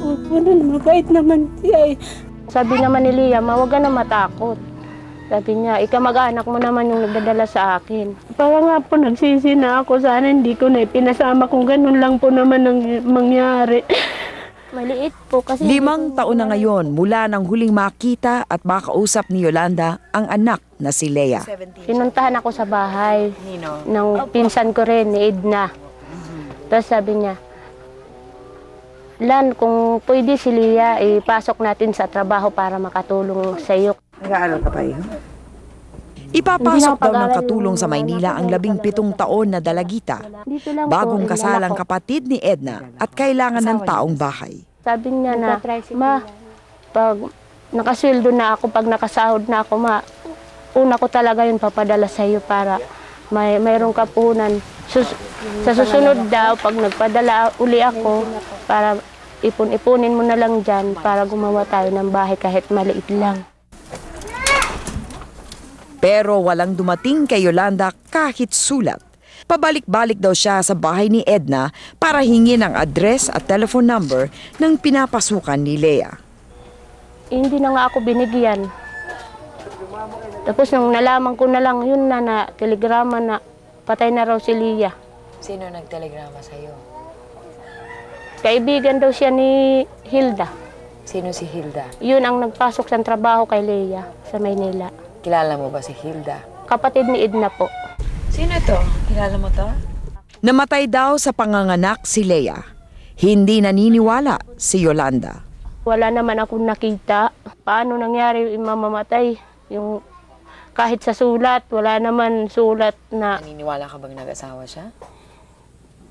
Opo na, mabait naman siya eh. Sabi naman ni Leah, huwag ka na matakot. Sabi niya, ikamag-anak mo naman yung nagdadala sa akin. Para nga po nagsisi na ako, sana hindi ko na ipinasama kung ganun lang po naman ang mangyari. Maliit po kasi... 5 taon na ngayon mula nang huling makita at makausap ni Yolanda ang anak na si Leah. Pinuntahan ako sa bahay ng pinsan ko rin, ni Edna. Tapos sabi niya, Lan, kung pwede si Leah, ipasok natin sa trabaho para makatulong sa iyo. Nag-aaral ka pa yun? Ipapasok daw ng katulong sa Maynila ang 17 taon na dalagita, bagong kasalang kapatid ni Edna at kailangan ng taong bahay. Sabi niya na, Ma, pag nakasweldo na ako, pag nakasahod na ako, Ma, una ko talaga yun papadala sa iyo para mayroong kapunan. Sa susunod daw, pag nagpadala uli ako, para ipon-ipunin mo na lang dyan para gumawa tayo ng bahay kahit maliit lang. Pero walang dumating kay Yolanda kahit sulat. Pabalik-balik daw siya sa bahay ni Edna para hingin ang address at telephone number ng pinapasukan ni Leah. Hindi na nga ako binigyan. Tapos nung nalaman ko na lang yun na telegrama na patay na raw si Leah. Sino nagtelegrama sa'yo? Kaibigan daw siya ni Hilda. Sino si Hilda? Yun ang nagpasok sa trabaho kay Leah sa Maynila. Kilala mo ba si Hilda? Kapatid ni Edna po. Sino to? Kilala mo to? Namatay daw sa panganganak si Leah. Hindi naniniwala si Yolanda. Wala naman akong nakita. Paano nangyari yung mamamatay? Yung kahit sa sulat, wala naman sulat na... Naniniwala ka bang nag-asawa siya?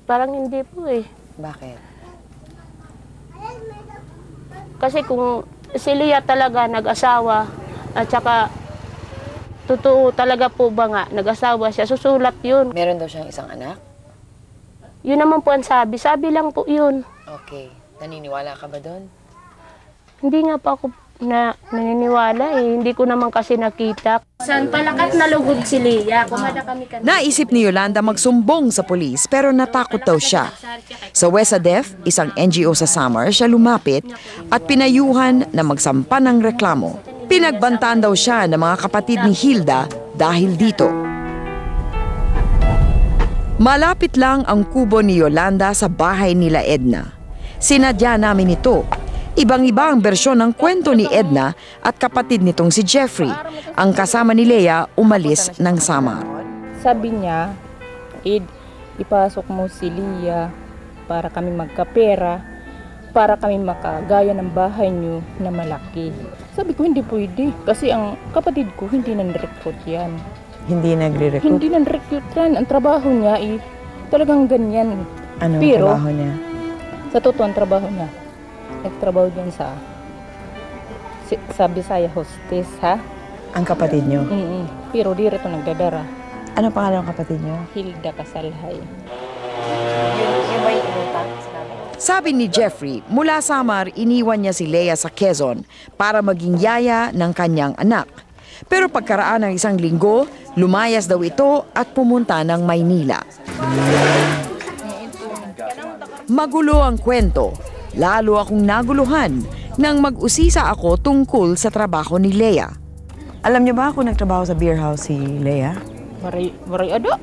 Parang hindi po eh. Bakit? Kasi kung si Leah talaga nag-asawa at saka totoo talaga po ba nga nag-asawa siya, susulat yun. Meron daw siyang isang anak? Yun naman po ang sabi. Sabi lang po yun. Okay. Naniniwala ka ba doon? Hindi nga pa ako naniniwala eh. Hindi ko naman kasi nakita. Saan palakat na lugod si Leah? Kumada kami kanina. Naisip ni Yolanda magsumbong sa pulis pero natakot daw siya. Sa WESADEF, isang NGO sa Samar, siya lumapit at pinayuhan na magsampa ng reklamo. Pinagbantaan daw siya ng mga kapatid ni Hilda dahil dito. Malapit lang ang kubo ni Yolanda sa bahay nila Edna. Sinadya namin ito. Ibang-iba ang bersyon ng kwento ni Edna at kapatid nitong si Jeffrey. Ang kasama ni Leah umalis ng Samar. Sabi niya, Ed, ipasok mo si Leah para kami magkapera, para kami makagaya ng bahay niyo na malaki. Sabi ko, hindi pwede. Kasi ang kapatid ko, hindi nang-recruit yan. Hindi nagre-recruit? Hindi nang-recruit yan. Ang trabaho niya ay talagang ganyan. Ano ang pero, trabaho niya? Sa totoo, ang trabaho niya. Nagtrabaho dyan sa Bisaya hostess, ha? Ang kapatid niyo? Pero di rito nagdadara. Ano pangalan ng kapatid niyo? Hilda Kasalhay. Yun ba yung inutang? Sabi ni Jeffrey, mula Samar, iniwan niya si Leah sa Quezon para maging yaya ng kanyang anak. Pero pagkaraan ng 1 linggo, lumayas daw ito at pumunta ng Maynila. Magulo ang kwento. Lalo akong naguluhan nang mag-usisa ako tungkol sa trabaho ni Leah. Alam niyo ba kung nagtrabaho sa beer house si Leah? Waray ada.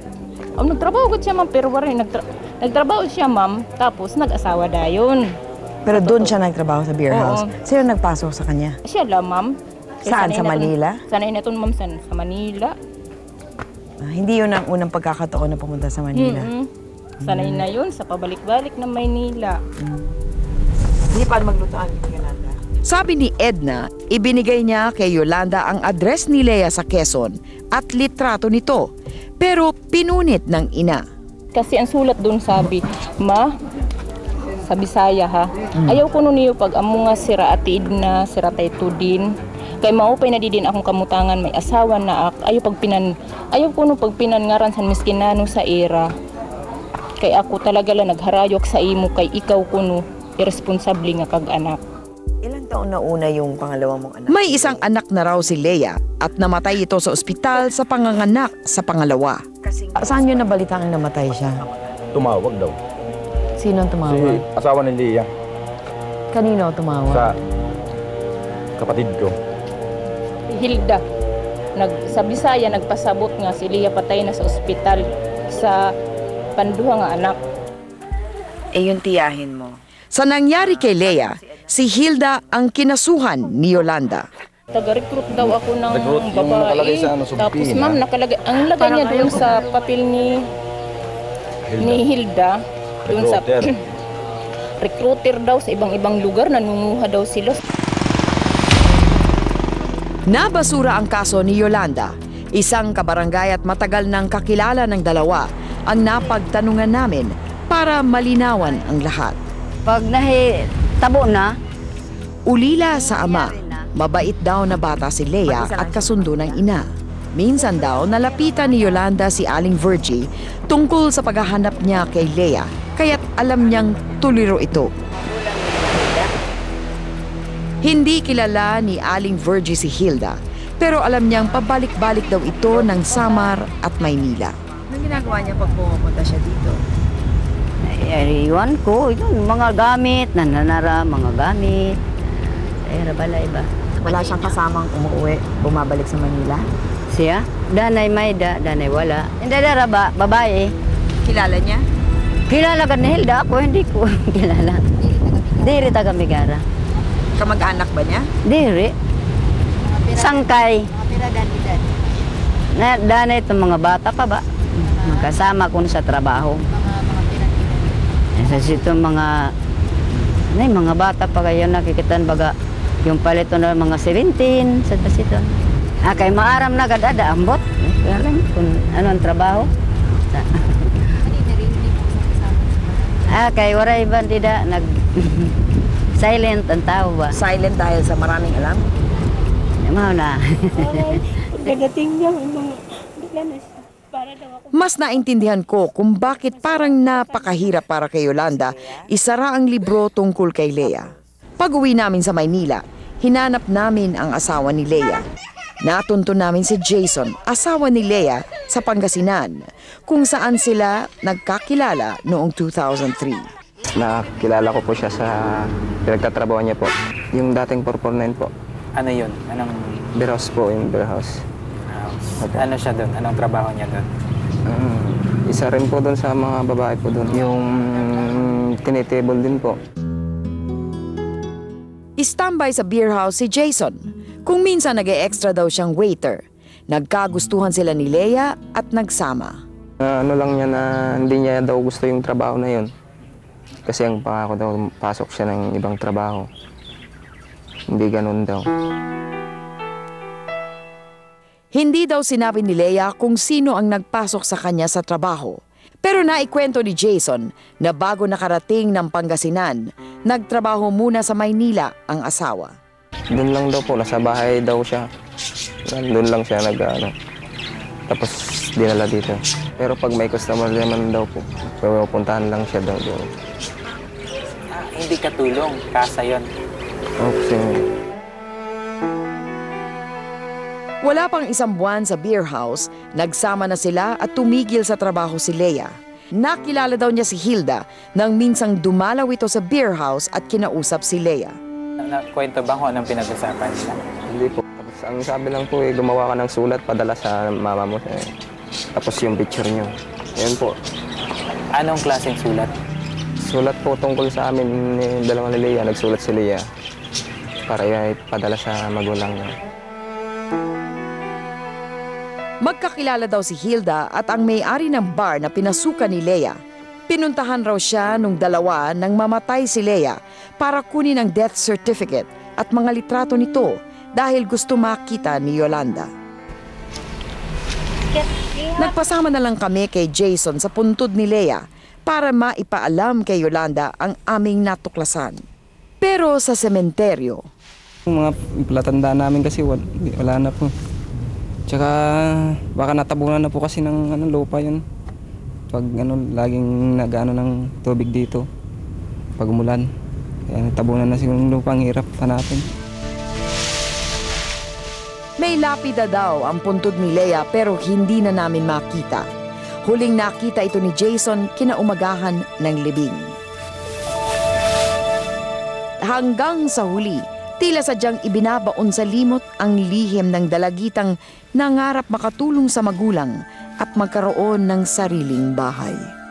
Nagtrabaho ko siya, ma'am, pero waray nagtrabaho siya, ma'am, tapos nag-asawa dayon. Pero doon siya nagtrabaho sa beer house. Sino nagpasok sa kanya? Siya lang, ma'am. Saan? Sa Manila? Sanay na ito, ma'am, sa Manila. Hindi yun ang unang pagkakataon na pumunta sa Manila. Sanay na yun sa pabalik-balik ng Maynila. Hindi pa magluto ang Yolanda. Sabi ni Edna, ibinigay niya kay Yolanda ang address ni Leah sa Quezon at litrato nito. Pero pinunit ng ina. Kasi ang sulat doon sabi, Ma, sa Bisaya ha, ayaw ko nun niyo pag amo nga sira atid na sira tayo tudin. Kay maupay na din akong kamutangan may asawa na ak. Ayaw ko nun pag pinangaran sa miskinano sa era. Kay ako talaga lang nagharayok sa imo kay ikaw kuno irresponsable nga kag anak. Ilan taon na una yung pangalawa mong anak? May isang anak na raw si Leia at namatay ito sa ospital sa panganganak sa pangalawa. Saan yun nabalitaan namatay siya? Tumawag daw. Sino ang Si tumawag? asawa ni Leia Kanino tumawag? sa kapatid ko. Hilda, sa Bisaya, nagpasabot nga si Leia patay na sa ospital sa panduha nga anak. Eh yung tiyahin mo. Sa nangyari kay Leia, si Hilda ang kinasuhan ni Yolanda. Taga-recruit daw ako ng Recruit, yung babae. nakalagay sa ano, Tapos Subpina. ma'am, ang lagay niya doon sa papel ni Hilda, doon sa Recruiter. recruiter daw sa ibang-ibang lugar, nanunguha daw sila. Nabasura ang kaso ni Yolanda. Isang kabarangay at matagal nang kakilala ng dalawa ang napagtanungan namin para malinawan ang lahat. Pag tabo na, Ulila sa ama, mabait daw na bata si Leia at kasundo ng ina. Minsan daw nalapitan ni Yolanda si Aling Virgie tungkol sa paghahanap niya kay Leia, kaya't alam niyang tuliro ito. Hindi kilala ni Aling Virgie si Hilda, pero alam niyang pabalik-balik daw ito ng Samar at Maynila. Anong ginagawa niya pag pumunta siya dito? iwan ko, yun, mga gamit, nananara, mga gamit. Balay ba? Wala siyang kasamang umuwi, bumabalik sa Manila? Siya? Danay may danay wala. Hindi dara ba, babae. Kilala niya? Kilala ka ni Hilda, ako hindi ko kilala. Diri taga Migara. Kamag-anak ba niya? Diri. Sangkay. Danay itong mga bata pa ba? Magkasama ko sa trabaho. Sa sito mga bata pa kayo nakikitan baga yung palito na mga 17 sa sito. Kay maaram na kadada ambot. Alam kung ano ang trabaho. Kay waray bandida nag silent ang tao ba? Silent dahil sa maraming alam? Mao na. Dadating niya, mga bigla na siya. Para daw ako. Mas naintindihan ko kung bakit parang napakahirap para kay Yolanda isara ang libro tungkol kay Leia. Pag-uwi namin sa Maynila, hinanap namin ang asawa ni Leia. Natunto namin si Jason, asawa ni Leia, sa Pangasinan, kung saan sila nagkakilala noong 2003. Nakilala ko po siya sa pinagtatrabaho niya po. Yung dating 449 po. Ano yun? Anong Beer house po, yung beer house. ano siya doon? Anong trabaho niya doon? Isa rin po doon sa mga babae po doon. Yung tinitable din po. Istambay sa beer house si Jason. Kung minsan nag-e-extra daw siyang waiter. Nagkagustuhan sila ni Leia at nagsama. Ano lang niya na hindi niya daw gusto yung trabaho na yun. Kasi ang pangako daw, pasok siya ng ibang trabaho. Hindi ganun daw. Hindi daw sinabi ni Leia kung sino ang nagpasok sa kanya sa trabaho. Pero naikwento ni Jason na bago nakarating ng Pangasinan, nagtrabaho muna sa Maynila ang asawa. Doon lang daw po, nasa bahay daw siya. Doon lang siya tapos dinala dito. Pero pag may customer naman daw po, pupuntahan lang siya daw doon. Hindi katulong, kasa yun. Kasi Wala pang isang buwan sa beer house, nagsama na sila at tumigil sa trabaho si Leia. Nakilala daw niya si Hilda nang minsang dumalaw ito sa beer house at kinausap si Leia. Kwento ba kung anong pinag-usapan nila? hindi po. Tapos ang sabi lang po, gumawa ka ng sulat, padala sa mama mo. Tapos yung picture niyo. Yan po. Anong klaseng sulat? Sulat po tungkol sa amin ni dalawang ni Leia. Nagsulat si Leia para ipadala sa magulang niya. Magkakilala daw si Hilda at ang may-ari ng bar na pinasukan ni Leia. Pinuntahan raw siya nung dalawa nang mamatay si Leia para kunin ang death certificate at mga litrato nito dahil gusto makita ni Yolanda. Nagpasama na lang kami kay Jason sa puntod ni Leia para maipaalam kay Yolanda ang aming natuklasan. Pero sa sementeryo, Yung mga palatandaan namin kasi wala na po. Tsaka baka natabunan na po kasi ng lupa yun. Pag laging nag-ano ng tubig dito pag umulan. Kaya natabunan na siguro ng lupa, ang hirap hanapin. May lapida daw ang puntod ni Lea pero hindi na namin makita. Huling nakita ito ni Jason kinaumagahan ng libing. Hanggang sa huli, tila sadyang ibinabaon sa limot ang lihim ng dalagitang nangarap makatulong sa magulang at magkaroon ng sariling bahay.